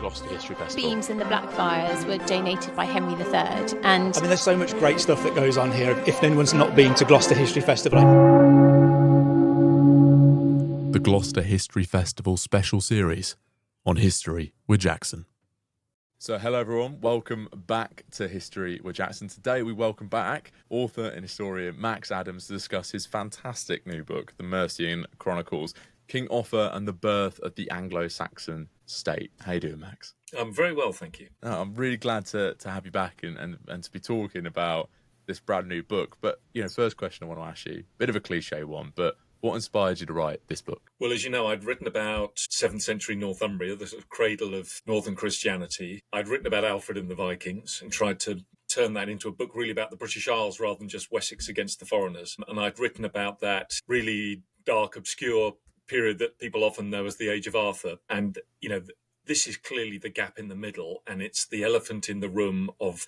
Gloucester History Festival. Beams and the Blackfriars were donated by Henry III. And I mean, there's so much great stuff that goes on here. If anyone's not been to Gloucester History Festival... The Gloucester History Festival special series on History with Jackson. So hello everyone, welcome back to History with Jackson. Today we welcome back author and historian Max Adams to discuss his fantastic new book, The Mercian Chronicles, King Offa and the Birth of the Anglo-Saxon State. How you doing, Max? I'm very well, thank you. I'm really glad to have you back and to be talking about this brand new book. But, first question I want to ask you, bit of a cliche one, but what inspired you to write this book? Well, as you know, I'd written about 7th century Northumbria, the sort of cradle of northern Christianity. I'd written about Alfred and the Vikings and tried to turn that into a book really about the British Isles rather than just Wessex against the foreigners. And I'd written about that really dark, obscure period that people often know as the Age of Arthur. And, this is clearly the gap in the middle, and it's the elephant in the room of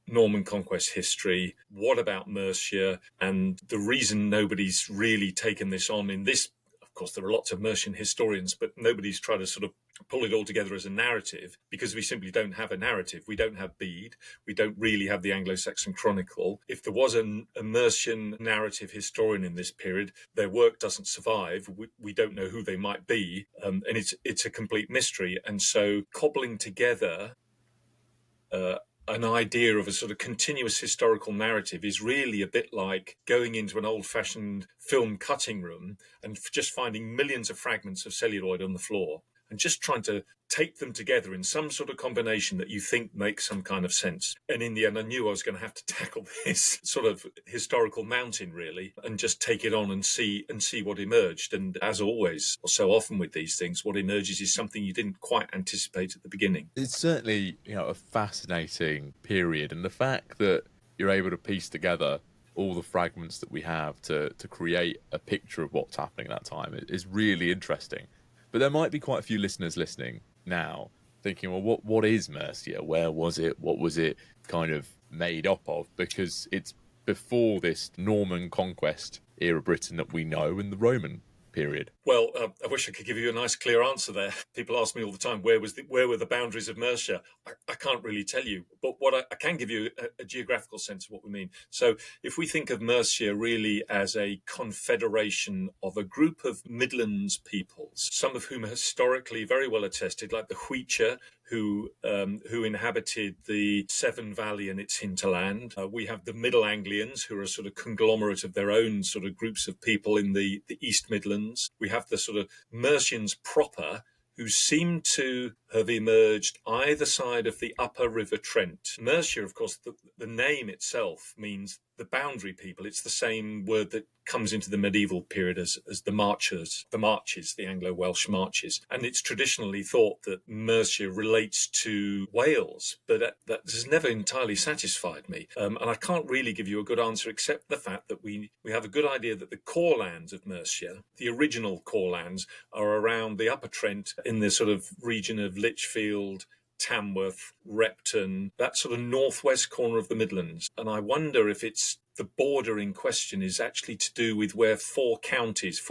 Norman conquest history. What about Mercia? And the reason nobody's really taken this on in this, of course, there are lots of Mercian historians, but nobody's tried to sort of pull it all together as a narrative because we simply don't have a narrative. We don't have Bede. We don't really have the Anglo-Saxon Chronicle. If there was a Mercian narrative historian in this period, their work doesn't survive. We don't know who they might be. And it's a complete mystery. And so cobbling together an idea of a sort of continuous historical narrative is really a bit like going into an old-fashioned film cutting room and just finding millions of fragments of celluloid on the floor and just trying to take them together in some sort of combination that you think makes some kind of sense. And in the end, I knew I was going to have to tackle this sort of historical mountain, really, and just take it on and see what emerged. And as always, or so often with these things, what emerges is something you didn't quite anticipate at the beginning. It's certainly, a fascinating period. And the fact that you're able to piece together all the fragments that we have to create a picture of what's happening at that time is really interesting. But there might be quite a few listeners listening now thinking, well, what is Mercia? Where was it? What was it kind of made up of? Because it's before this Norman conquest era Britain that we know in the Roman period. Well, I wish I could give you a nice clear answer there. People ask me all the time, where were the boundaries of Mercia? I can't really tell you, but what I can give you a geographical sense of what we mean. So if we think of Mercia really as a confederation of a group of Midlands peoples, some of whom are historically very well attested, like the Huicher, who inhabited the Severn Valley and its hinterland. We have the Middle Anglians, who are a sort of conglomerate of their own sort of groups of people in the East Midlands. We have the sort of Mercians proper, who seem to have emerged either side of the upper River Trent. Mercia, of course, the name itself means the boundary people. It's the same word that comes into the medieval period as the marches, the Anglo-Welsh marches. And it's traditionally thought that Mercia relates to Wales, but that has never entirely satisfied me. And I can't really give you a good answer except the fact that we have a good idea that the core lands of Mercia, the original core lands, are around the upper Trent in the sort of region of Lichfield, Tamworth, Repton, that sort of northwest corner of the Midlands. And I wonder if it's the border in question is actually to do with where four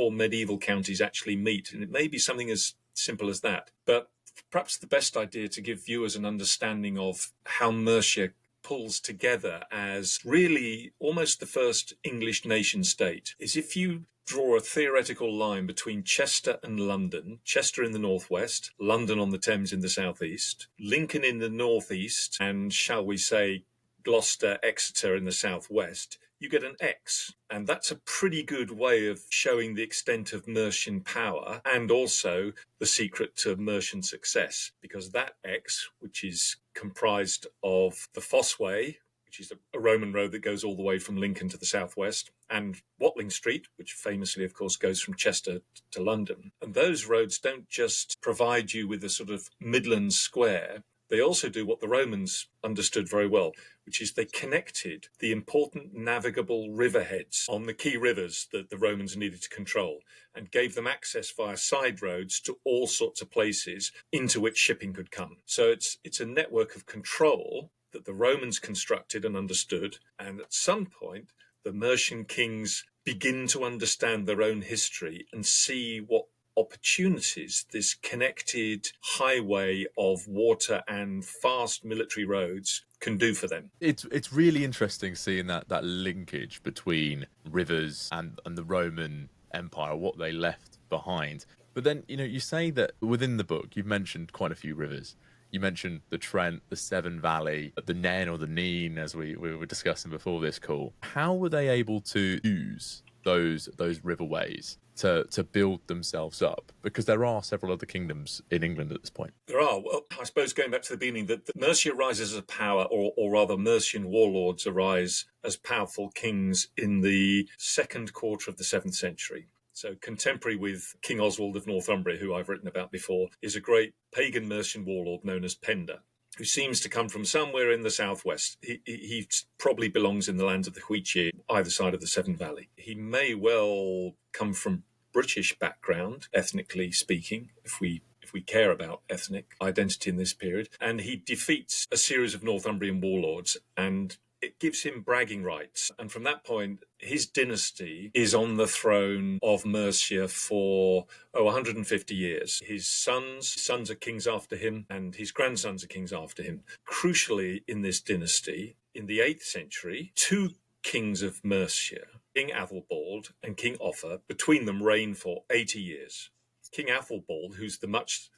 medieval counties actually meet. And it may be something as simple as that. But perhaps the best idea to give viewers an understanding of how Mercia pulls together as really almost the first English nation state is if you draw a theoretical line between Chester and London, Chester in the northwest, London on the Thames in the southeast, Lincoln in the northeast, and shall we say Gloucester, Exeter in the southwest, you get an X. And that's a pretty good way of showing the extent of Mercian power and also the secret to Mercian success, because that X, which is comprised of the Fossway, which is a Roman road that goes all the way from Lincoln to the southwest, and Watling Street, which famously, of course, goes from Chester to London. And those roads don't just provide you with a sort of Midland square. They also do what the Romans understood very well, which is they connected the important navigable riverheads on the key rivers that the Romans needed to control and gave them access via side roads to all sorts of places into which shipping could come. So it's a network of control that the Romans constructed and understood. And at some point, the Mercian kings begin to understand their own history and see what opportunities this connected highway of water and fast military roads can do for them. It's really interesting seeing that linkage between rivers and the Roman Empire, what they left behind. But then, you say that within the book, you've mentioned quite a few rivers. You mentioned the Trent, the Severn Valley, the Nen or the Nene, as we were discussing before this call. How were they able to use those riverways to build themselves up? Because there are several other kingdoms in England at this point. There are. Well, I suppose going back to the beginning, that Mercia rises as a power, or rather Mercian warlords arise as powerful kings in the second quarter of the 7th century. So contemporary with King Oswald of Northumbria, who I've written about before, is a great pagan Mercian warlord known as Penda, who seems to come from somewhere in the southwest. He probably belongs in the lands of the Huichie, either side of the Severn Valley. He may well come from British background, ethnically speaking, if we care about ethnic identity in this period. And he defeats a series of Northumbrian warlords, and it gives him bragging rights. And from that point, his dynasty is on the throne of Mercia for 150 years. His sons are kings after him, and his grandsons are kings after him. Crucially, in this dynasty, in the 8th century, two kings of Mercia, King Athelbald and King Offa, between them reign for 80 years. King Athelbald, who's the much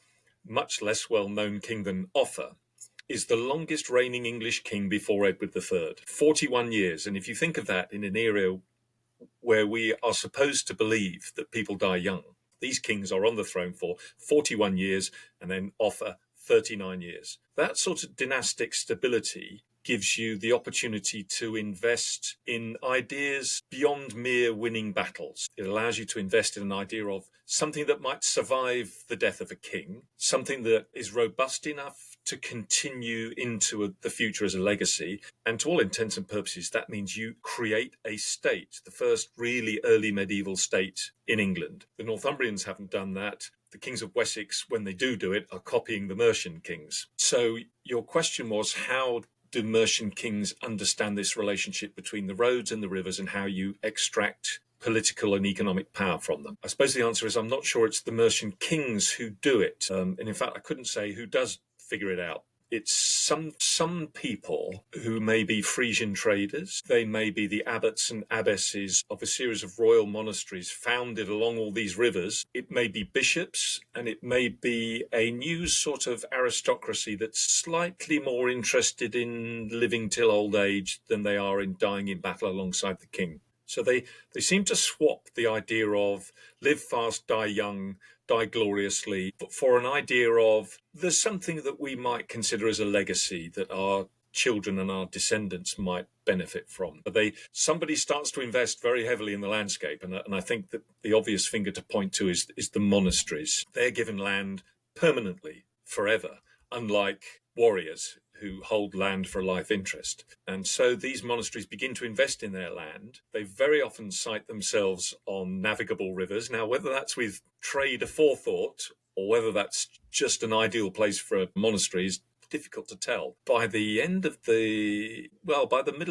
less well-known king than Offa, is the longest reigning English king before Edward III, 41 years. And if you think of that in an era where we are supposed to believe that people die young, these kings are on the throne for 41 years, and then Offa 39 years. That sort of dynastic stability gives you the opportunity to invest in ideas beyond mere winning battles. It allows you to invest in an idea of something that might survive the death of a king, something that is robust enough to continue into the future as a legacy. And to all intents and purposes, that means you create a state, the first really early medieval state in England. The Northumbrians haven't done that. The kings of Wessex, when they do it, are copying the Mercian kings. So your question was, how do Mercian kings understand this relationship between the roads and the rivers, and how you extract political and economic power from them? I suppose the answer is I'm not sure it's the Mercian kings who do it. And in fact, I couldn't say who does figure it out. It's some people who may be Frisian traders. They may be the abbots and abbesses of a series of royal monasteries founded along all these rivers. It may be bishops, and it may be a new sort of aristocracy that's slightly more interested in living till old age than they are in dying in battle alongside the king. So they seem to swap the idea of live fast, die young, die gloriously, but for an idea of there's something that we might consider as a legacy that our children and our descendants might benefit from. But somebody starts to invest very heavily in the landscape, and I think that the obvious finger to point to is the monasteries. They're given land permanently, forever, unlike warriors who hold land for a life interest. And so these monasteries begin to invest in their land. They very often site themselves on navigable rivers. Now, whether that's with trade aforethought or whether that's just an ideal place for a monastery is difficult to tell. By the middle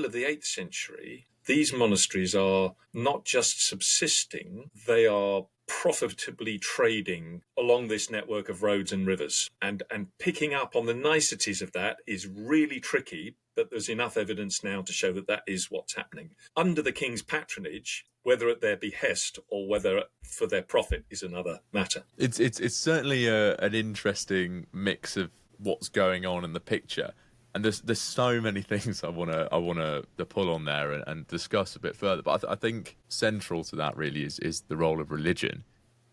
of the 8th century, these monasteries are not just subsisting, they are profitably trading along this network of roads and rivers. And picking up on the niceties of that is really tricky, but there's enough evidence now to show that that is what's happening. Under the king's patronage, whether at their behest or whether for their profit is another matter. It's certainly an interesting mix of what's going on in the picture. And there's so many things I wanna pull on there and discuss a bit further. But I think central to that really is the role of religion.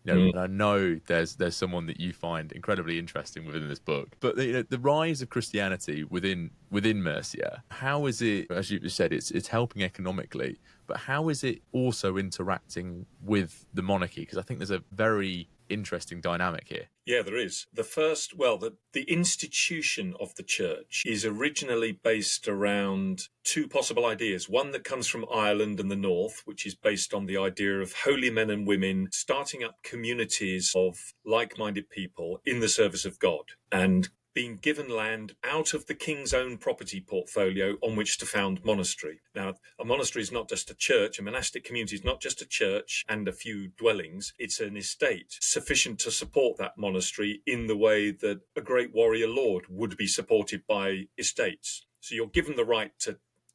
And I know there's someone that you find incredibly interesting within this book. But the rise of Christianity within Mercia, how is it, as you said, it's helping economically, but how is it also interacting with the monarchy? Because I think there's a very interesting dynamic here. Yeah, there is. The institution of the church is originally based around two possible ideas. One that comes from Ireland and the north, which is based on the idea of holy men and women starting up communities of like-minded people in the service of God. And been given land out of the king's own property portfolio on which to found monastery. Now, a monastery is not just a church, a monastic community is not just a church and a few dwellings, it's an estate sufficient to support that monastery in the way that a great warrior lord would be supported by estates. So you're given the right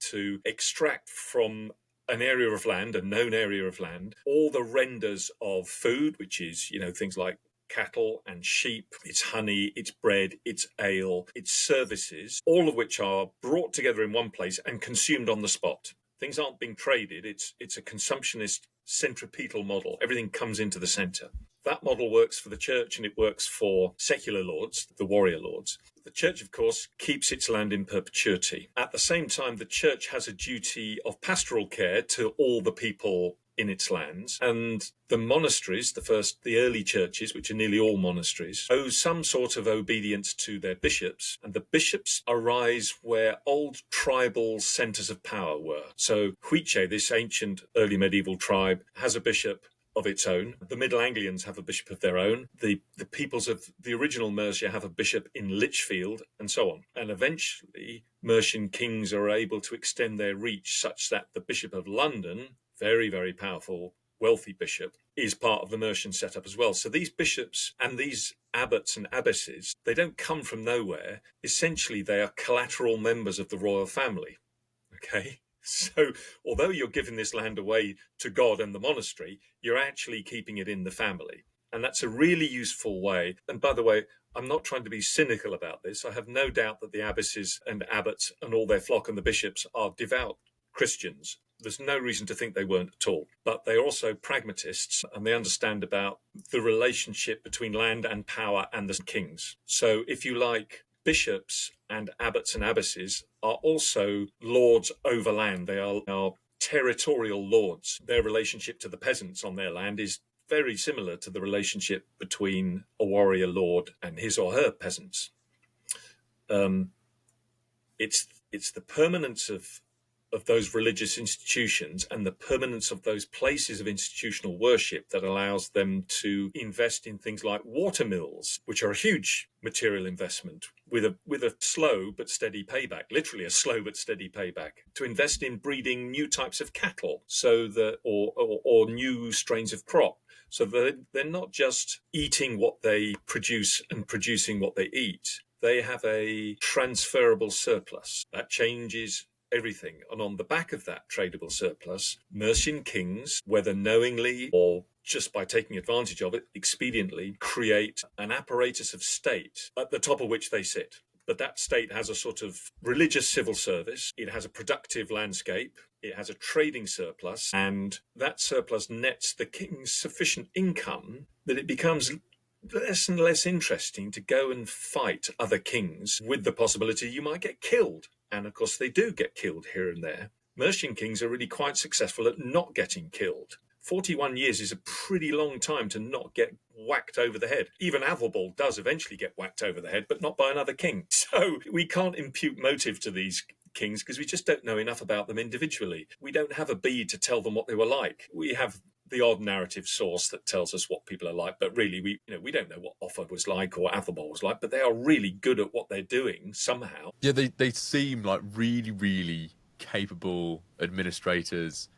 to extract from an area of land, a known area of land, all the renders of food, which is, things like cattle and sheep, it's honey, it's bread, it's ale, it's services, all of which are brought together in one place and consumed on the spot. Things aren't being traded. It's a consumptionist centripetal model. Everything comes into the center. That model works for the church and it works for secular lords, the warrior lords. The church, of course, keeps its land in perpetuity. At the same time, the church has a duty of pastoral care to all the people in its lands. And the monasteries, the early churches, which are nearly all monasteries, owe some sort of obedience to their bishops. And the bishops arise where old tribal centres of power were. So Huiche, this ancient early medieval tribe, has a bishop of its own. The Middle Anglians have a bishop of their own. The peoples of the original Mercia have a bishop in Lichfield, and so on. And eventually, Mercian kings are able to extend their reach such that the Bishop of London, very, very powerful, wealthy bishop, is part of the Mercian setup as well. So these bishops and these abbots and abbesses, they don't come from nowhere. Essentially, they are collateral members of the royal family. Okay? So although you're giving this land away to God and the monastery, you're actually keeping it in the family. And that's a really useful way. And by the way, I'm not trying to be cynical about this. I have no doubt that the abbesses and abbots and all their flock and the bishops are devout Christians. There's no reason to think they weren't at all. But they're also pragmatists and they understand about the relationship between land and power and the kings. So if you like, bishops and abbots and abbesses are also lords over land. They are territorial lords. Their relationship to the peasants on their land is very similar to the relationship between a warrior lord and his or her peasants. It's the permanence of those religious institutions and the permanence of those places of institutional worship that allows them to invest in things like water mills, which are a huge material investment with a slow but steady payback, literally a slow but steady payback, to invest in breeding new types of cattle so that or new strains of crop, so that they're not just eating what they produce and producing what they eat. They have a transferable surplus that changes everything. And on the back of that tradable surplus, Mercian kings, whether knowingly or just by taking advantage of it expediently, create an apparatus of state at the top of which they sit. But that state has a sort of religious civil service. It has a productive landscape. It has a trading surplus. And that surplus nets the kings sufficient income that it becomes less and less interesting to go and fight other kings with the possibility you might get killed. And of course, they do get killed here and there. Mercian kings are really quite successful at not getting killed. 41 years is a pretty long time to not get whacked over the head. Even Athelbald does eventually get whacked over the head, but not by another king. So we can't impute motive to these kings because we just don't know enough about them individually. We don't have a bead to tell them what they were like. We have the odd narrative source that tells us what people are like, but really we don't know what Offa was like or Athelbald was like, but they are really good at what they're doing somehow. Yeah, they seem like really, really capable administrators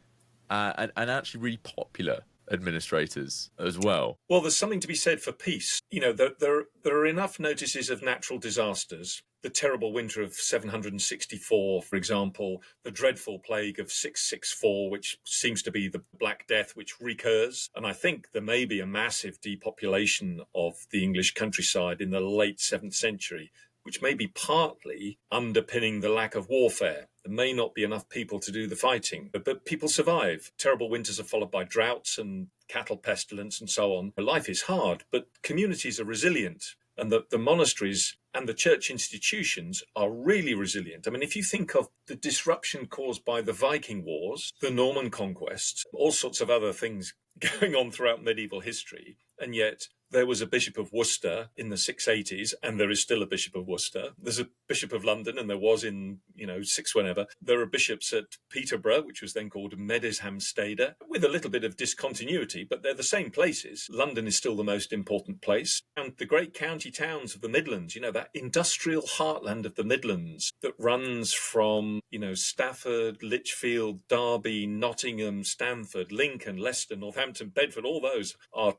and actually really popular administrators as well. Well, there's something to be said for peace. There are enough notices of natural disasters. The terrible winter of 764, for example, the dreadful plague of 664, which seems to be the Black Death, which recurs. And I think there may be a massive depopulation of the English countryside in the late 7th century, which may be partly underpinning the lack of warfare. There may not be enough people to do the fighting, but people survive. Terrible winters are followed by droughts and cattle pestilence and so on. Life is hard, but communities are resilient. And the monasteries and the church institutions are really resilient. I mean, if you think of the disruption caused by the Viking Wars, the Norman conquest, all sorts of other things going on throughout medieval history, and yet there was a Bishop of Worcester in the 680s, and there is still a Bishop of Worcester. There's a Bishop of London, and there was in, six whenever. There are bishops at Peterborough, which was then called Medeshamstede, with a little bit of discontinuity, but they're the same places. London is still the most important place. And the great county towns of the Midlands, that industrial heartland of the Midlands that runs from, Stafford, Lichfield, Derby, Nottingham, Stamford, Lincoln, Leicester, Northampton, Bedford, all those are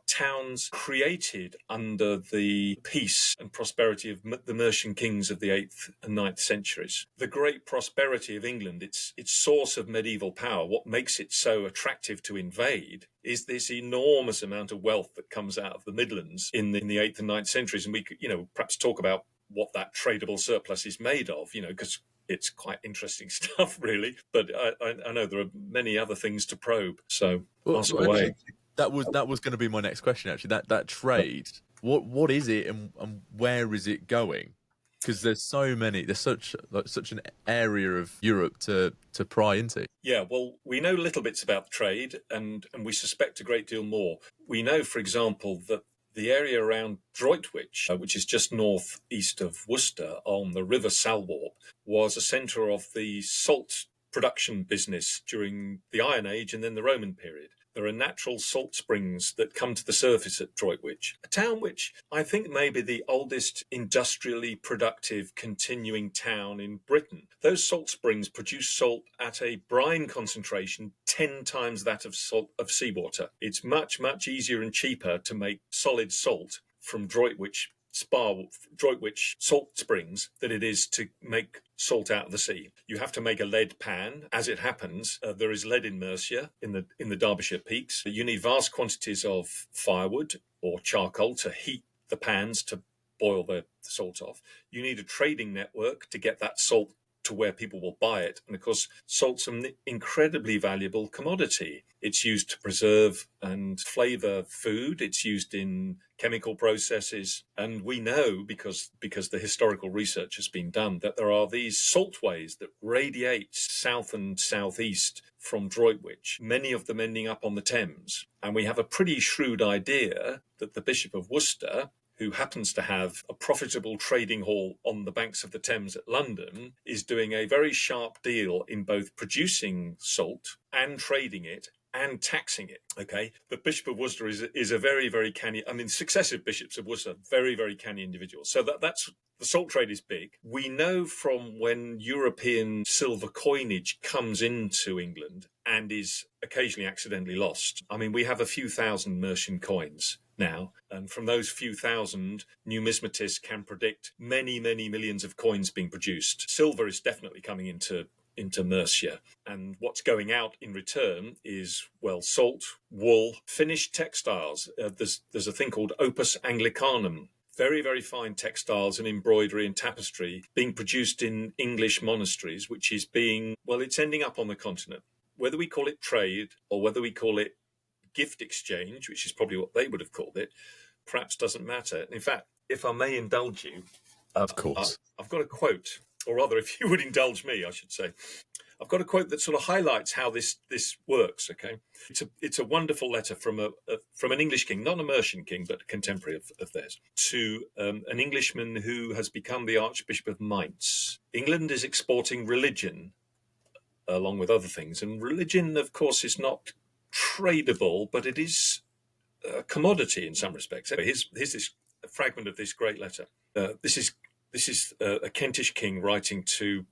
towns created under the peace and prosperity of the Mercian kings of the 8th and 9th centuries. The great prosperity of England, its source of medieval power, what makes it so attractive to invade, is this enormous amount of wealth that comes out of the Midlands in the 8th and 9th centuries. And we could, perhaps talk about what that tradable surplus is made of, because it's quite interesting stuff, really. But I know there are many other things to probe. So ask away. That was going to be my next question, actually. That trade, what is it, and where is it going? Because there's such an area of Europe to pry into. Yeah, well, we know little bits about trade, and we suspect a great deal more. We know, for example, that the area around Droitwich, which is just northeast of Worcester on the River Salwarp, was a centre of the salt production business during the Iron Age and then the Roman period. There are natural salt springs that come to the surface at Droitwich, a town which I think may be the oldest industrially productive continuing town in Britain. Those salt springs produce salt at a brine concentration 10 times that of seawater. It's much, much easier and cheaper to make solid salt from Droitwich salt springs than it is to make salt out of the sea. You have to make a lead pan. As it happens, there is lead in Mercia, in the Derbyshire peaks. You need vast quantities of firewood or charcoal to heat the pans to boil the salt off. You need a trading network to get that salt to where people will buy it. And of course, salt's an incredibly valuable commodity. It's used to preserve and flavour food. It's used in chemical processes. And we know, because the historical research has been done, that there are these saltways that radiate south and southeast from Droitwich, many of them ending up on the Thames. And we have a pretty shrewd idea that the Bishop of Worcester, who happens to have a profitable trading hall on the banks of the Thames at London, is doing a very sharp deal in both producing salt and trading it and taxing it, okay? The Bishop of Worcester is a very, very canny, successive bishops of Worcester, very, very canny individuals. So that's the salt trade is big. We know from when European silver coinage comes into England and is occasionally accidentally lost. We have a few thousand Mercian coins now, and from those few thousand, numismatists can predict many, many millions of coins being produced. Silver is definitely coming into Mercia, and what's going out in return is, salt, wool, finished textiles. There's a thing called opus Anglicanum, very, very fine textiles and embroidery and tapestry being produced in English monasteries, which is it's ending up on the continent. Whether we call it trade or whether we call it gift exchange, which is probably what they would have called it, perhaps doesn't matter. In fact, if I may indulge you, of course, I've got a quote, or rather, if you would indulge me, I should say, I've got a quote that sort of highlights how this works. Okay, it's a wonderful letter from an English king, not a Mercian king, but a contemporary of theirs, to an Englishman who has become the Archbishop of Mainz. England is exporting religion, along with other things, and religion, of course, is not tradable, but it is a commodity in some respects. Here's this fragment of this great letter. This is a Kentish king writing to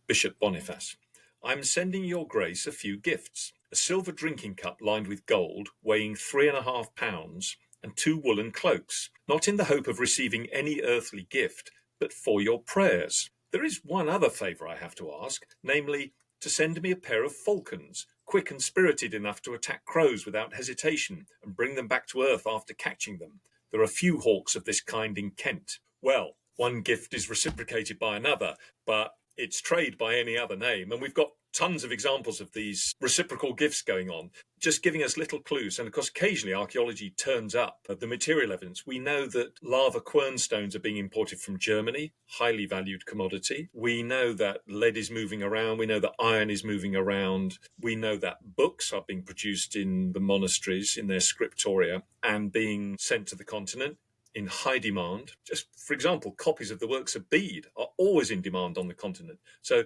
Bishop Boniface. I'm sending your grace a few gifts: a silver drinking cup lined with gold, weighing 3.5 pounds, and 2 woolen cloaks, not in the hope of receiving any earthly gift, but for your prayers. There is one other favour I have to ask, namely, to send me a pair of falcons, quick and spirited enough to attack crows without hesitation and bring them back to earth after catching them. There are few hawks of this kind in Kent. Well, one gift is reciprocated by another, but it's trade by any other name. And we've got tons of examples of these reciprocal gifts going on, just giving us little clues. And of course, occasionally archaeology turns up the material evidence. We know that lava quernstones are being imported from Germany, highly valued commodity. We know that lead is moving around. We know that iron is moving around. We know that books are being produced in the monasteries, in their scriptoria, and being sent to the continent in high demand. Just for example, copies of the works of Bede are always in demand on the continent. So,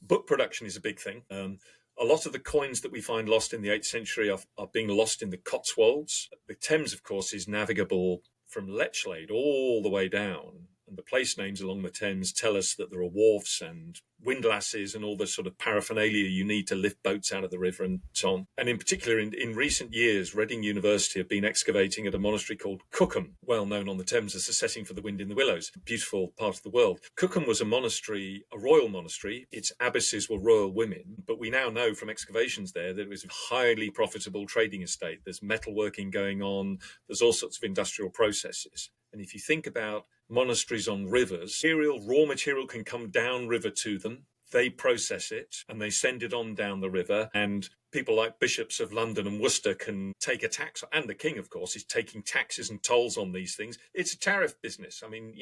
book production is a big thing. A lot of the coins that we find lost in the 8th century are being lost in the Cotswolds. The Thames, of course, is navigable from Lechlade all the way down. And the place names along the Thames tell us that there are wharfs and windlasses and all the sort of paraphernalia you need to lift boats out of the river and so on. And in particular, in recent years, Reading University have been excavating at a monastery called Cookham, well known on the Thames as a setting for the wind in the willows, a beautiful part of the world. Cookham was a monastery, a royal monastery. Its abbesses were royal women, but we now know from excavations there that it was a highly profitable trading estate. There's metalworking going on. There's all sorts of industrial processes. And if you think about monasteries on rivers, raw material can come down river to them. They process it and they send it on down the river. And people like bishops of London and Worcester can take a tax. And the king, of course, is taking taxes and tolls on these things. It's a tariff business. I mean,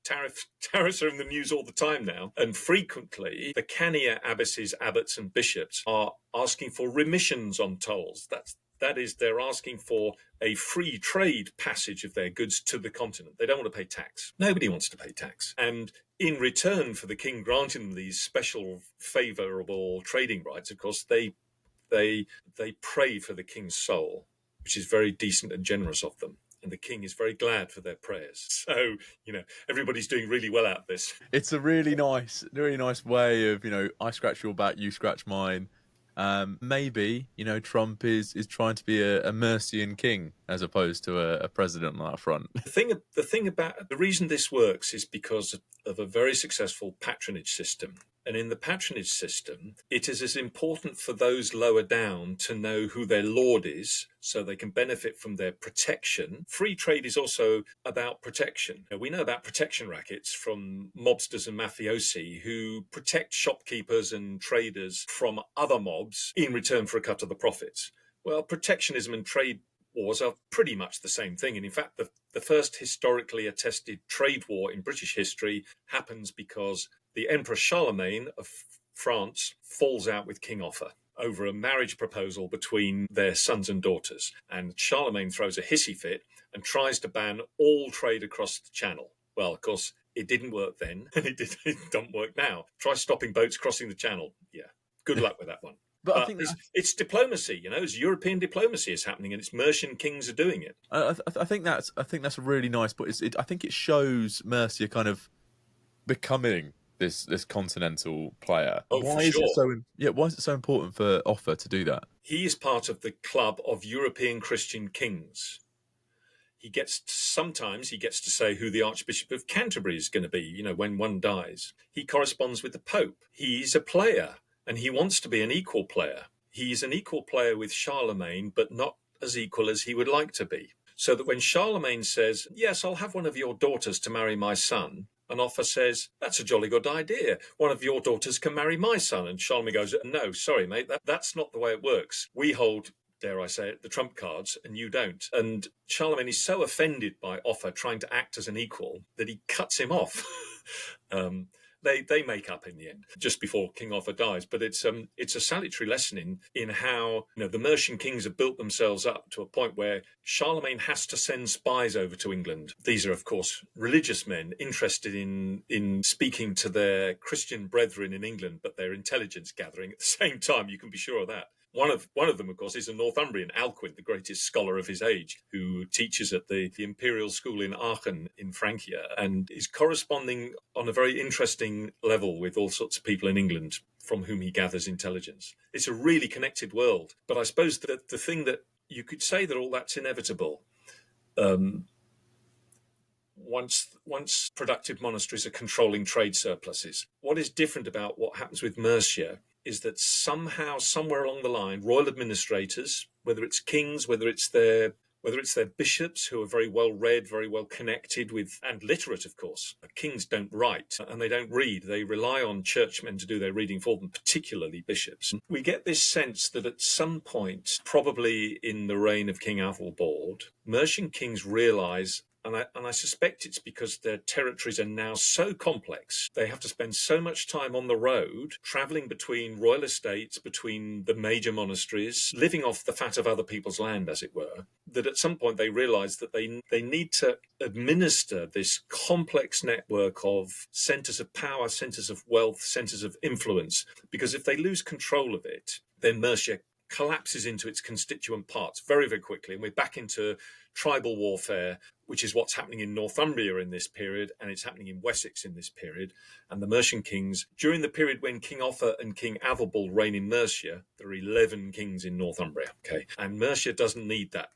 tariffs are in the news all the time now. And frequently, the cannier abbesses, abbots and bishops are asking for remissions on tolls. That is, they're asking for a free trade passage of their goods to the continent. They don't want to pay tax. Nobody wants to pay tax. And in return for the king granting them these special favourable trading rights, of course, they pray for the king's soul, which is very decent and generous of them. And the king is very glad for their prayers. So, everybody's doing really well out of this. It's a really nice way of, I scratch your back, you scratch mine. Maybe Trump is trying to be a Mercian king as opposed to a president on that front. The reason this works is because of a very successful patronage system. And in the patronage system, it is as important for those lower down to know who their lord is so they can benefit from their protection. Free trade is also about protection. Now, we know about protection rackets from mobsters and mafiosi who protect shopkeepers and traders from other mobs in return for a cut of the profits. Well, protectionism and trade wars are pretty much the same thing. And in fact, the first historically attested trade war in British history happens because the Emperor Charlemagne of France falls out with King Offa over a marriage proposal between their sons and daughters. And Charlemagne throws a hissy fit and tries to ban all trade across the Channel. Well, of course, it didn't work then, and it don't work now. Try stopping boats crossing the Channel. Yeah, good luck with that one. But I think it's diplomacy, it's European diplomacy is happening, and it's Mercian kings are doing it. I think that's a really nice point. I think it shows Mercia kind of becoming this continental player. Oh, why is it so important for Offa to do that? He is part of the club of European Christian kings. Sometimes he gets to say who the Archbishop of Canterbury is going to be, when one dies. He corresponds with the Pope. He's a player, and he wants to be an equal player. He's an equal player with Charlemagne, but not as equal as he would like to be. So that when Charlemagne says, yes, I'll have one of your daughters to marry my son, and Offa says, that's a jolly good idea. One of your daughters can marry my son. And Charlemagne goes, no, sorry, mate, that's not the way it works. We hold, dare I say it, the trump cards, and you don't. And Charlemagne is so offended by Offa trying to act as an equal that he cuts him off. They make up in the end, just before King Offa dies. But it's a salutary lesson in how the Mercian kings have built themselves up to a point where Charlemagne has to send spies over to England. These are, of course, religious men interested in speaking to their Christian brethren in England, but they're intelligence gathering at the same time. You can be sure of that. One of them, of course, is a Northumbrian, Alcuin, the greatest scholar of his age, who teaches at the Imperial School in Aachen in Francia and is corresponding on a very interesting level with all sorts of people in England from whom he gathers intelligence. It's a really connected world. But I suppose that the thing that you could say that all that's inevitable. Once productive monasteries are controlling trade surpluses, what is different about what happens with Mercia is that somehow, somewhere along the line, royal administrators, whether it's kings, whether it's their whether it's their bishops who are very well read, very well connected with, and literate, of course. Kings don't write and they don't read. They rely on churchmen to do their reading for them, particularly bishops. We get this sense that at some point, probably in the reign of King Athelbald, Mercian kings realise, and I suspect it's because their territories are now so complex, they have to spend so much time on the road, travelling between royal estates, between the major monasteries, living off the fat of other people's land, as it were, that at some point they realise that they need to administer this complex network of centres of power, centres of wealth, centres of influence, because if they lose control of it, then Mercia collapses into its constituent parts very, very quickly, and we're back into tribal warfare, which is what's happening in Northumbria in this period, and it's happening in Wessex in this period. And the Mercian kings, during the period when King Offa and King Athelbald reign in Mercia, there are 11 kings in Northumbria, okay? And Mercia doesn't need that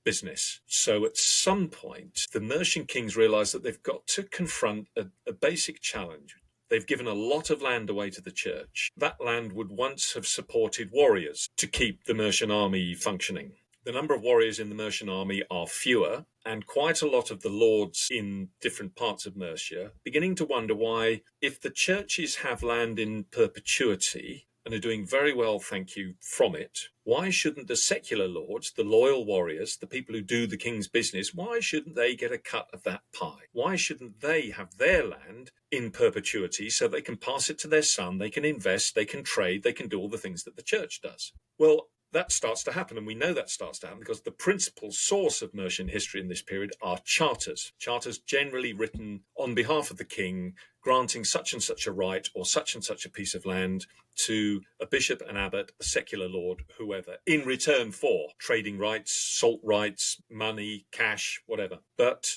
business. So at some point, the Mercian kings realise that they've got to confront a basic challenge. They've given a lot of land away to the church. That land would once have supported warriors to keep the Mercian army functioning. The number of warriors in the Mercian army are fewer, and quite a lot of the lords in different parts of Mercia beginning to wonder why, if the churches have land in perpetuity and are doing very well, thank you, from it, why shouldn't the secular lords, the loyal warriors, the people who do the king's business, why shouldn't they get a cut of that pie? Why shouldn't they have their land in perpetuity so they can pass it to their son, they can invest, they can trade, they can do all the things that the church does? Well, that starts to happen, and we know that starts to happen because the principal source of Mercian history in this period are charters. Charters generally written on behalf of the king, granting such and such a right or such and such a piece of land to a bishop, an abbot, a secular lord, whoever, in return for trading rights, salt rights, money, cash, whatever. But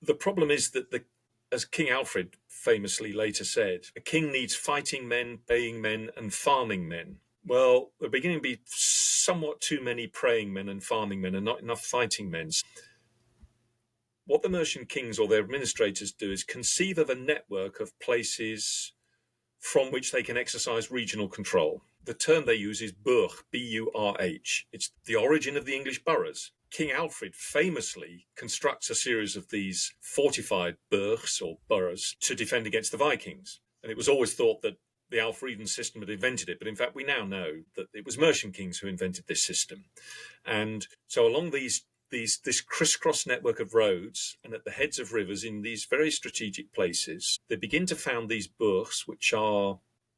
the problem is that as King Alfred famously later said, a king needs fighting men, baying men, and farming men. Well, there are beginning to be somewhat too many praying men and farming men and not enough fighting men. What the Mercian kings or their administrators do is conceive of a network of places from which they can exercise regional control. The term they use is burh, B-U-R-H. It's the origin of the English boroughs. King Alfred famously constructs a series of these fortified burhs or boroughs to defend against the Vikings. And it was always thought that the Alfredan system had invented it, but in fact we now know that it was Mercian kings who invented this system. And so along this crisscross network of roads and at the heads of rivers in these very strategic places, they begin to found these burhs,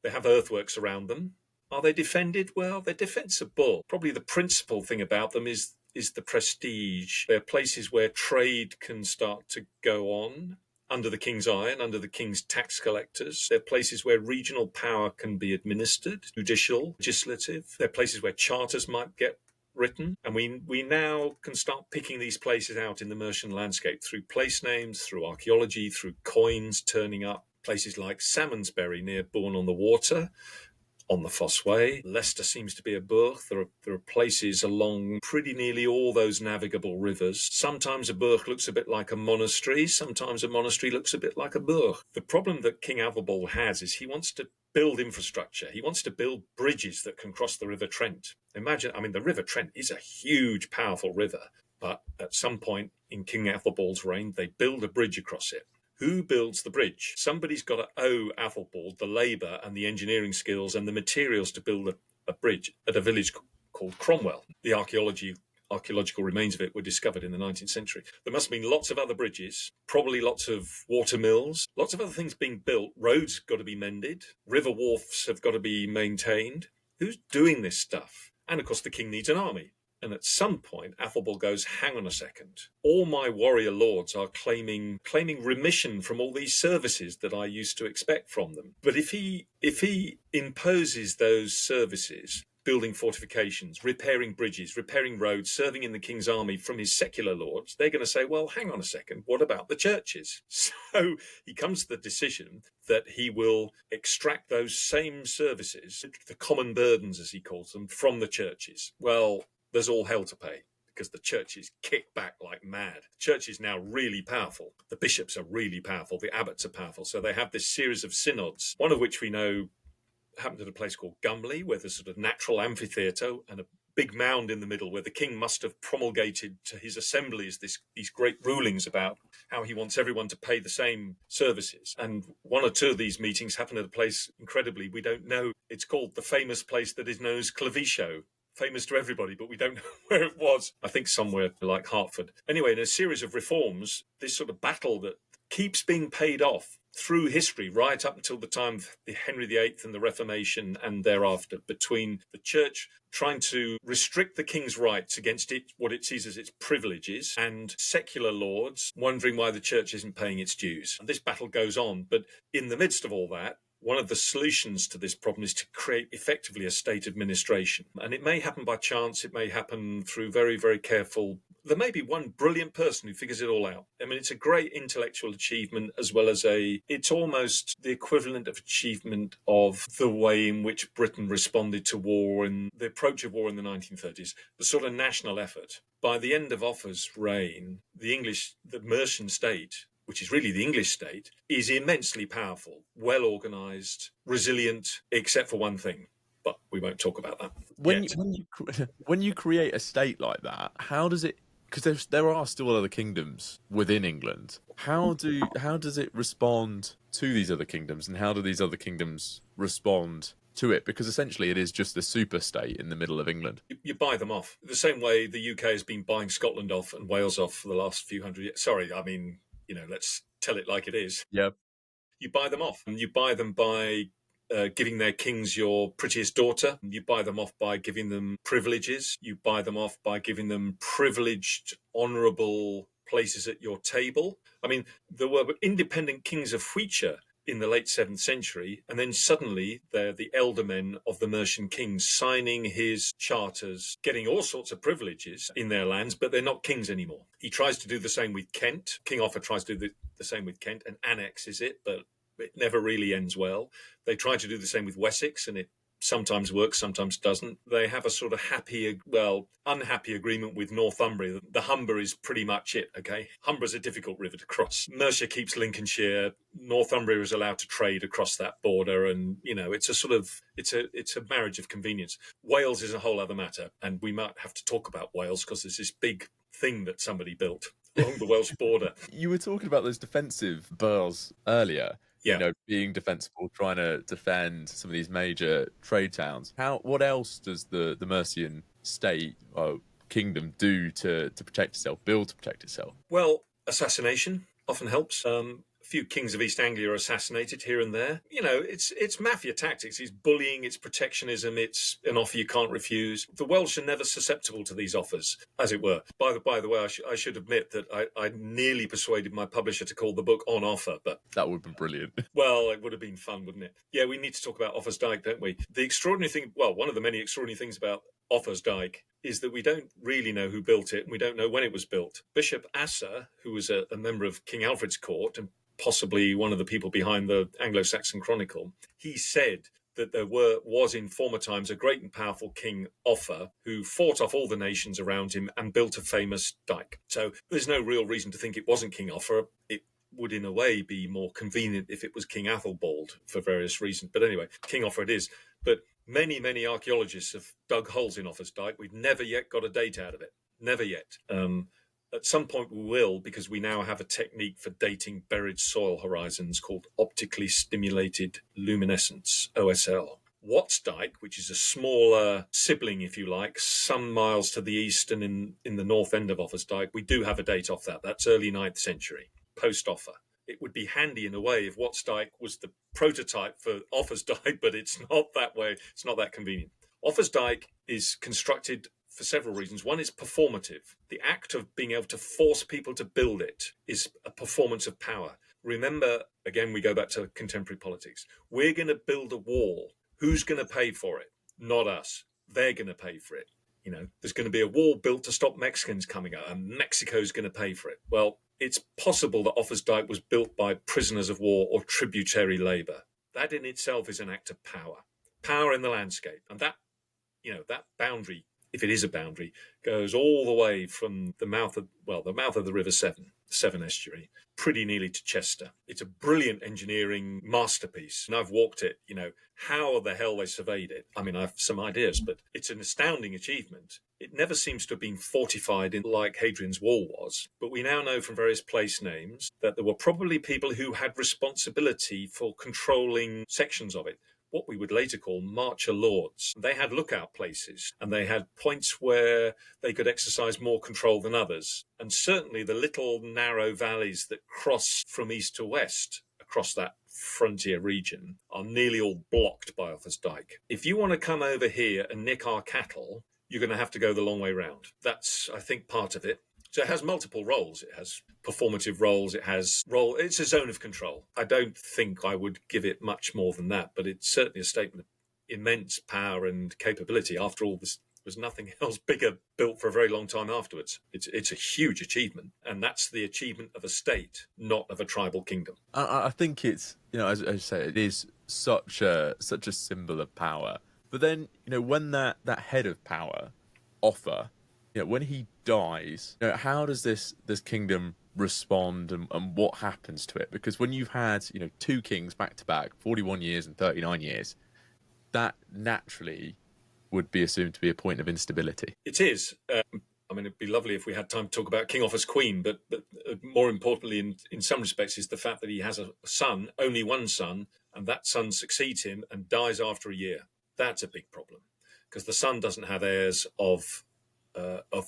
they have earthworks around them. Are they defended? Well, they're defensible. Probably the principal thing about them is the prestige. They're places where trade can start to go on under the king's eye and under the king's tax collectors. They're places where regional power can be administered, judicial, legislative. They're places where charters might get written. And we now can start picking these places out in the Mercian landscape through place names, through archaeology, through coins turning up. Places like Salmonsbury near Bourne-on-the-Water, on the Fosse Way. Leicester seems to be a burh. There are places along pretty nearly all those navigable rivers. Sometimes a burh looks a bit like a monastery. Sometimes a monastery looks a bit like a burh. The problem that King Athelbald has is he wants to build infrastructure. He wants to build bridges that can cross the River Trent. The River Trent is a huge, powerful river. But at some point in King Athelbald's reign, they build a bridge across it. Who builds the bridge? Somebody's got to owe Athelbald the labour and the engineering skills and the materials to build a bridge at a village called Cromwell. The archaeological remains of it were discovered in the 19th century. There must have been lots of other bridges, probably lots of water mills, lots of other things being built. Roads got to be mended. River wharfs have got to be maintained. Who's doing this stuff? And of course, the king needs an army. And at some point, Athelbald goes, hang on a second. All my warrior lords are claiming remission from all these services that I used to expect from them. But if he imposes those services, building fortifications, repairing bridges, repairing roads, serving in the king's army from his secular lords, they're going to say, well, hang on a second, what about the churches? So he comes to the decision that he will extract those same services, the common burdens, as he calls them, from the churches. Well, there's all hell to pay because the churches kick back like mad. The church is now really powerful. The bishops are really powerful. The abbots are powerful. So they have this series of synods, one of which we know happened at a place called Gumley, where there's sort of natural amphitheatre and a big mound in the middle where the king must have promulgated to his assemblies these great rulings about how he wants everyone to pay the same services. And one or two of these meetings happen at a place, incredibly, we don't know. It's called the famous place that is known as Clavicho. Famous to everybody, but we don't know where it was. I think somewhere like Hertford. Anyway, in a series of reforms, this sort of battle that keeps being paid off through history, right up until the time of the Henry VIII and the Reformation and thereafter, between the church trying to restrict the king's rights against what it sees as its privileges, and secular lords wondering why the church isn't paying its dues. And this battle goes on, but in the midst of all that, one of the solutions to this problem is to create effectively a state administration. And it may happen by chance, it may happen through very, very careful. There may be one brilliant person who figures it all out. I mean, it's a great intellectual achievement as well as it's almost the equivalent of achievement of the way in which Britain responded to war and the approach of war in the 1930s, the sort of national effort. By the end of Offa's reign, the Mercian State, which is really the English state, is immensely powerful, well organised, resilient, except for one thing. But we won't talk about that. When you create a state like that, how does it? Because there are still other kingdoms within England. How does it respond to these other kingdoms, and how do these other kingdoms respond to it? Because essentially, it is just a super state in the middle of England. You buy them off the same way the UK has been buying Scotland off and Wales off for the last few hundred years. Sorry, I mean, let's tell it like it is. Yeah. You buy them off. And you buy them by giving their kings your prettiest daughter. You buy them off by giving them privileges. You buy them off by giving them privileged, honourable places at your table. I mean, there were independent kings of Fuicha in the late 7th century, and then suddenly they're the eldermen of the Mercian kings signing his charters, getting all sorts of privileges in their lands, but they're not kings anymore. He tries to do the same with Kent. King Offa tries to do the same with Kent and annexes it, but it never really ends well. They try to do the same with Wessex, and it sometimes works, sometimes doesn't. They have a sort of unhappy agreement with Northumbria. The Humber is pretty much it, okay? Humber's a difficult river to cross. Mercia keeps Lincolnshire. Northumbria is allowed to trade across that border, and, it's a marriage of convenience. Wales is a whole other matter, and we might have to talk about Wales because there's this big thing that somebody built along the Welsh border. You were talking about those defensive burghs earlier. Yeah. Being defensible, trying to defend some of these major trade towns. What else does the Mercian state or kingdom do to protect itself, build to protect itself? Well, assassination often helps. A few kings of East Anglia are assassinated here and there. It's mafia tactics. It's bullying, it's protectionism, it's an offer you can't refuse. The Welsh are never susceptible to these offers, as it were. By the way, I should admit that I nearly persuaded my publisher to call the book On Offa, but... That would have been brilliant. Well, it would have been fun, wouldn't it? Yeah, we need to talk about Offa's Dyke, don't we? The extraordinary thing, one of the many extraordinary things about Offa's Dyke is that we don't really know who built it, and we don't know when it was built. Bishop Asa, who was a member of King Alfred's court, and possibly one of the people behind the Anglo-Saxon Chronicle, he said that there was in former times a great and powerful King Offa who fought off all the nations around him and built a famous dyke. So there's no real reason to think it wasn't King Offa. It would in a way be more convenient if it was King Athelbald for various reasons. But anyway, King Offa it is. But many, many archaeologists have dug holes in Offa's dyke. We've never yet got a date out of it. Never yet. At some point we will, because we now have a technique for dating buried soil horizons called optically stimulated luminescence, OSL. Watts Dyke, which is a smaller sibling, if you like, some miles to the east and in the north end of Offa's Dyke, we do have a date off that. That's early 9th century, post-Offa. It would be handy in a way if Watts Dyke was the prototype for Offa's Dyke, but it's not that way. It's not that convenient. Offa's Dyke is constructed for several reasons. One is performative. The act of being able to force people to build it is a performance of power. Remember, again, we go back to contemporary politics. We're going to build a wall. Who's going to pay for it? Not us. They're going to pay for it. There's going to be a wall built to stop Mexicans coming out, and Mexico's going to pay for it. Well, it's possible that Offa's Dyke was built by prisoners of war or tributary labour. That in itself is an act of power in the landscape. And that boundary if it is a boundary, goes all the way from the mouth of the River Severn estuary, pretty nearly to Chester. It's a brilliant engineering masterpiece, and I've walked it. How the hell they surveyed it, I mean, I have some ideas, but it's an astounding achievement. It never seems to have been fortified in like Hadrian's Wall was, but we now know from various place names that there were probably people who had responsibility for controlling sections of it, what we would later call marcher lords. They had lookout places, and they had points where they could exercise more control than others. And certainly the little narrow valleys that cross from east to west across that frontier region are nearly all blocked by Offa's Dyke. If you want to come over here and nick our cattle, you're going to have to go the long way round. That's, I think, part of it. So it has multiple roles. It has performative roles. It's a zone of control. I don't think I would give it much more than that, but it's certainly a statement of immense power and capability. After all, there was nothing else bigger built for a very long time afterwards. It's a huge achievement, and that's the achievement of a state, not of a tribal kingdom. I think it's, as you say, it is such a symbol of power. But then, when that head of power, Offa, when he dies, how does this kingdom respond, and what happens to it? Because when you've had, two kings back to back, 41 years and 39 years, that naturally would be assumed to be a point of instability. It is. It'd be lovely if we had time to talk about King Offa's queen, but more importantly, in some respects, is the fact that he has a son, only one son, and that son succeeds him and dies after a year. That's a big problem, because the son doesn't have heirs of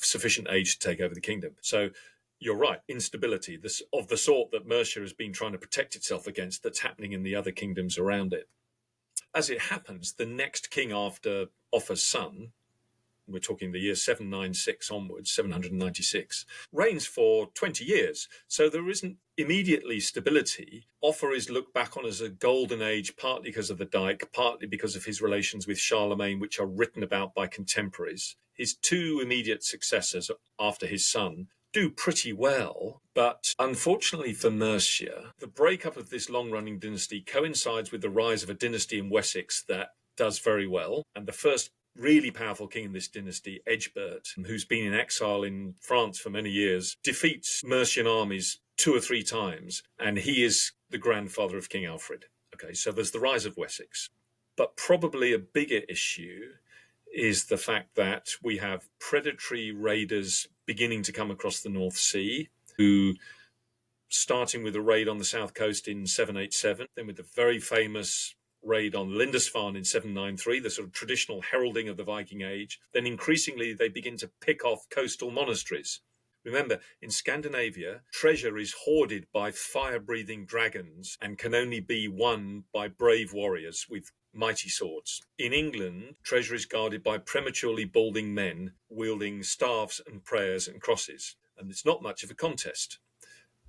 sufficient age to take over the kingdom. So you're right, instability, of the sort that Mercia has been trying to protect itself against, that's happening in the other kingdoms around it. As it happens, the next king after Offa's son, we're talking the year 796 onwards, 796, reigns for 20 years. So there isn't immediately stability. Offa is looked back on as a golden age, partly because of the Dyke, partly because of his relations with Charlemagne, which are written about by contemporaries. His two immediate successors after his son do pretty well, but unfortunately for Mercia, the breakup of this long-running dynasty coincides with the rise of a dynasty in Wessex that does very well, and the first really powerful king in this dynasty, Egbert, who's been in exile in France for many years, defeats Mercian armies 2 or 3 times, and he is the grandfather of King Alfred. Okay, so there's the rise of Wessex. But probably a bigger issue is the fact that we have predatory raiders beginning to come across the North Sea, who, starting with a raid on the south coast in 787, then with the very famous raid on Lindisfarne in 793, the sort of traditional heralding of the Viking Age, then increasingly they begin to pick off coastal monasteries. Remember, in Scandinavia, treasure is hoarded by fire-breathing dragons and can only be won by brave warriors with mighty swords. In England, treasure is guarded by prematurely balding men wielding staffs and prayers and crosses, and it's not much of a contest.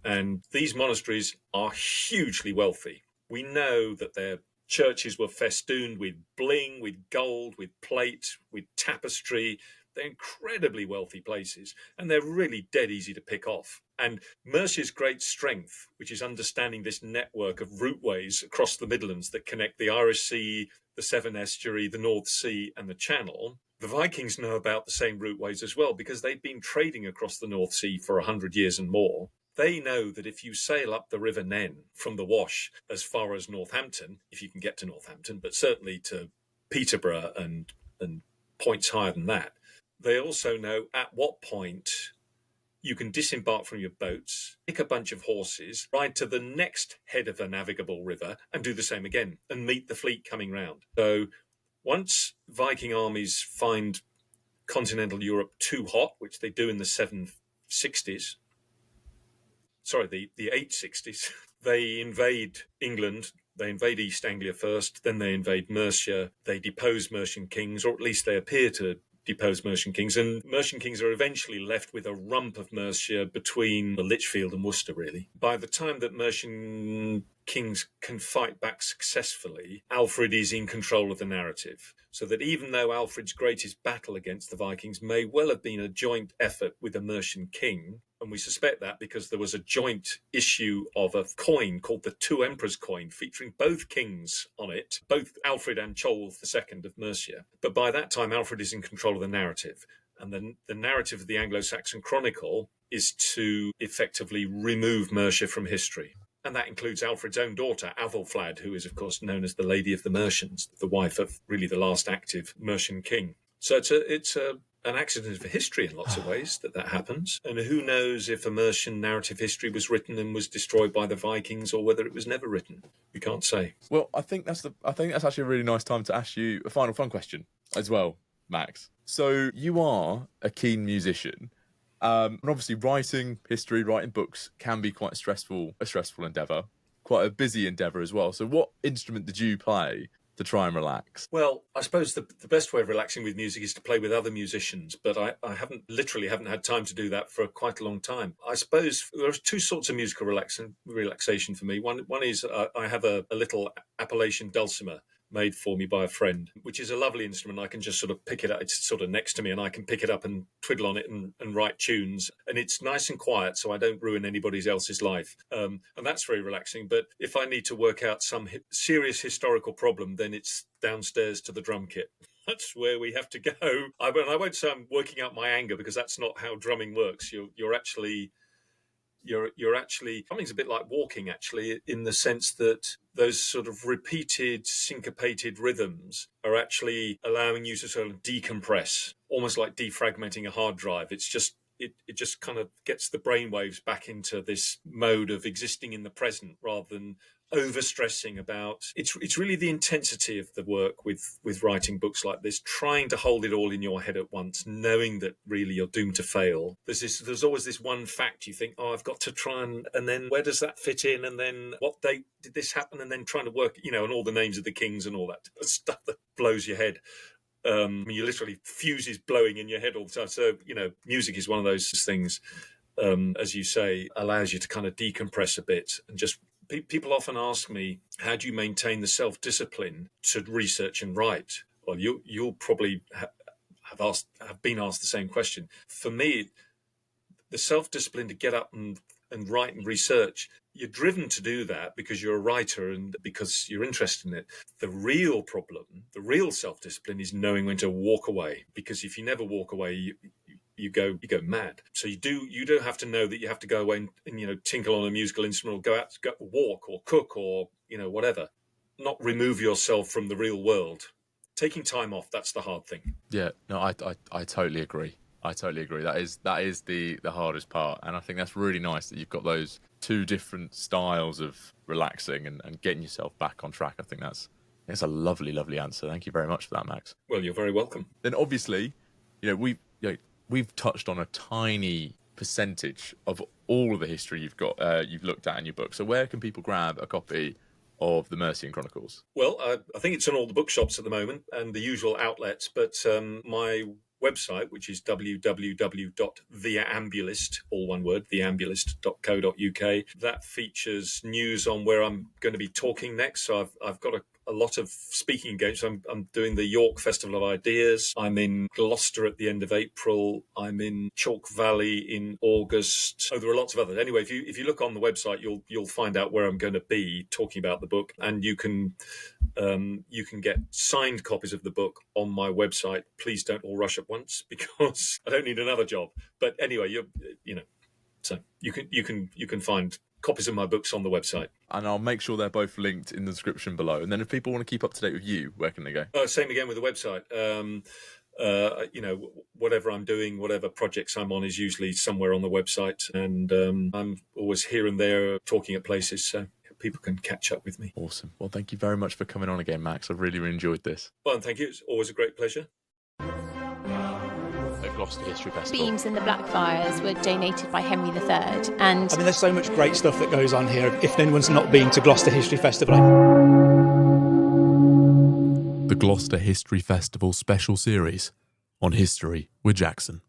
And these monasteries are hugely wealthy. We know that their churches were festooned with bling, with gold, with plate, with tapestry. They're incredibly wealthy places, and they're really dead easy to pick off. And Mercia's great strength, which is understanding this network of routeways across the Midlands that connect the Irish Sea, the Severn Estuary, the North Sea, and the Channel, the Vikings know about the same routeways as well, because they've been trading across the North Sea for 100 years and more. They know that if you sail up the River Nen from the Wash as far as Northampton, if you can get to Northampton, but certainly to Peterborough and points higher than that, they also know at what point you can disembark from your boats, pick a bunch of horses, ride to the next head of a navigable river and do the same again and meet the fleet coming round. So once Viking armies find continental Europe too hot, which they do in the 860s, they invade England. They invade East Anglia first, then they invade Mercia. They depose Mercian kings, or at least they appear to depose Mercian kings, and Mercian kings are eventually left with a rump of Mercia between Lichfield and Worcester, really. By the time that Mercian kings can fight back successfully, Alfred is in control of the narrative. So that even though Alfred's greatest battle against the Vikings may well have been a joint effort with a Mercian king, And we suspect that because there was a joint issue of a coin called the Two Emperors coin, featuring both kings on it, both Alfred and Ceolwulf II of Mercia. But by that time, Alfred is in control of the narrative. And the narrative of the Anglo-Saxon Chronicle is to effectively remove Mercia from history. And that includes Alfred's own daughter, Aethelflaed, who is, of course, known as the Lady of the Mercians, the wife of really the last active Mercian king. So it's an accident for history in lots of ways that happens. And who knows if a Mercian narrative history was written and was destroyed by the Vikings, or whether it was never written. We can't say. Well, I think that's actually a really nice time to ask you a final fun question as well, Max. So you are a keen musician. And obviously writing history, writing books can be quite a stressful endeavour, quite a busy endeavour as well. So what instrument did you play to try and relax? Well, I suppose the best way of relaxing with music is to play with other musicians, but I haven't had time to do that for quite a long time. I suppose there are two sorts of musical relaxation for me. One is I have a little Appalachian dulcimer made for me by a friend, which is a lovely instrument. I can just sort of pick it up. It's sort of next to me, and I can pick it up and twiddle on it and write tunes. And it's nice and quiet, so I don't ruin anybody else's life. And that's very relaxing. But if I need to work out some serious historical problem, then it's downstairs to the drum kit. That's where we have to go. I won't say I'm working out my anger, because that's not how drumming works. You're actually something's a bit like walking, actually, in the sense that those sort of repeated syncopated rhythms are actually allowing you to sort of decompress, almost like defragmenting a hard drive. It's just it just kind of gets the brainwaves back into this mode of existing in the present, rather than overstressing about. It's really the intensity of the work with writing books like this, trying to hold it all in your head at once, knowing that really you're doomed to fail. There's always this one fact you think, oh, I've got to try and then where does that fit in, and then what date did this happen, and then trying to work, and all the names of the kings and all that stuff that blows your head. You literally fuses blowing in your head all the time. So music is one of those things, as you say, allows you to kind of decompress a bit. And just people often ask me, how do you maintain the self-discipline to research and write? Well, you'll probably have been asked the same question. For me, the self-discipline to get up and write and research, you're driven to do that because you're a writer and because you're interested in it. The real problem, the real self-discipline, is knowing when to walk away. Because if you never walk away, you go mad. So you do have to know that you have to go away and tinkle on a musical instrument, or go walk or cook or whatever. Not remove yourself from the real world. Taking time off, that's the hard thing. Yeah, no, I totally agree. I totally agree. That is the hardest part. And I think that's really nice that you've got those two different styles of relaxing and getting yourself back on track. I think that's a lovely, lovely answer. Thank you very much for that, Max. Well, you're very welcome. Then obviously, we've touched on a tiny percentage of all of the history you've looked at in your book. So where can people grab a copy of the Mercian Chronicles? Well, I think it's in all the bookshops at the moment and the usual outlets, but my website, which is www.theambulist, all one word, theambulist.co.uk, that features news on where I'm going to be talking next. So I've got a lot of speaking engagements. I'm doing the York Festival of Ideas. I'm in Gloucester at the end of April. I'm in Chalk Valley in August. Oh, there are lots of others. Anyway, if you look on the website, you'll find out where I'm going to be talking about the book, and you can get signed copies of the book on my website. Please don't all rush at once, because I don't need another job. But anyway, so you can find copies of my books on the website. And I'll make sure they're both linked in the description below. And then if people want to keep up to date with you, where can they go? Same again with the website. Whatever I'm doing, whatever projects I'm on, is usually somewhere on the website. And I'm always here and there talking at places, so people can catch up with me. Awesome. Well, thank you very much for coming on again, Max. I've really enjoyed this. Well, and thank you. It's always a great pleasure. The Gloucester History Festival. Beams and the Blackfriars were donated by Henry III, and there's so much great stuff that goes on here. If anyone's not been to Gloucester History Festival, The Gloucester History Festival special series on history with Jackson.